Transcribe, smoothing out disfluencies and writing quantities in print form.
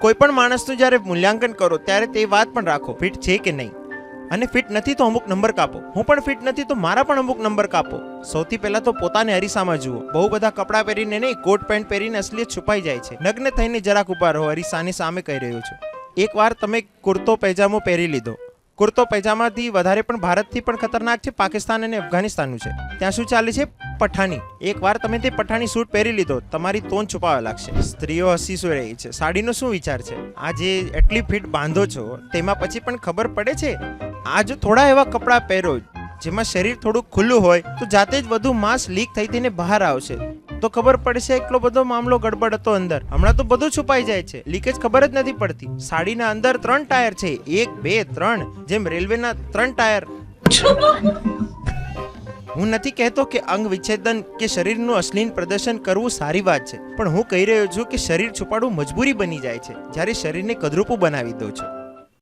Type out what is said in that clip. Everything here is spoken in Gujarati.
કોઈ પણ માણસનું જ્યારે મૂલ્યાંકન કરો ત્યારે તે વાત પણ રાખો ફિટ છે કે નહીં, અને ફિટ નથી તો અમુક નંબર કાપો. હું પણ ફિટ નથી તો મારા પણ અમુક નંબર કાપો. સૌથી પહેલા તો પોતાને અરીસામાં જુઓ. બહુ બધા કપડાં પહેરીને નહીં, કોટ પેન્ટ પહેરીને અસલિયત છુપાઈ જાય છે. નગ્ન થઈને જરાક ઉભા રહો, અરીસાની સામે કહી રહ્યો છું. એકવાર તમે કુર્તો પૈજામો પહેરી લીધો. કુર્તો પૈજામાથી વધારે પણ ભારતથી પણ ખતરનાક છે પાકિસ્તાન અને અફઘાનિસ્તાનનું છે. ત્યાં શું ચાલે છે? પઠાણી. એકવાર તમે તે પઠાણી સૂટ પહેરી લીધો, તમારી તોન છુપાવવા લાગશે. સ્ત્રીઓ હસી શું રહી છે? સાડીનો શું વિચાર છે? આ જે એટલી ફિટ બાંધો છો તેમાં પછી પણ ખબર પડે છે. આ જો થોડા એવા કપડાં પહેરો જેમાં શરીર થોડું ખુલ્લું હોય તો જાતે જ વધુ માંસ લીક થઈ થઈને બહાર આવશે, તો ખબર પડશે એટલો બધો મામલો ગડબડ હતો અંદર. હમણાં તો બધું છુપાઈ જાય છે, લીકેજ ખબર જ નથી પડતી. સાડીના અંદર 3 ટાયર છે, 1 2 3, જેમ રેલવેના 3 ટાયર. હું નથી કહેતો કે અંગ વિચ્છેદન કે શરીરનું અશ્લીલ પ્રદર્શન કરવું સારી વાત છે, પણ હું કહી રહ્યો છું કે શરીર છુપાડવું મજબૂરી બની જાય છે જ્યારે શરીરને કદરૂપું બનાવી દો છો.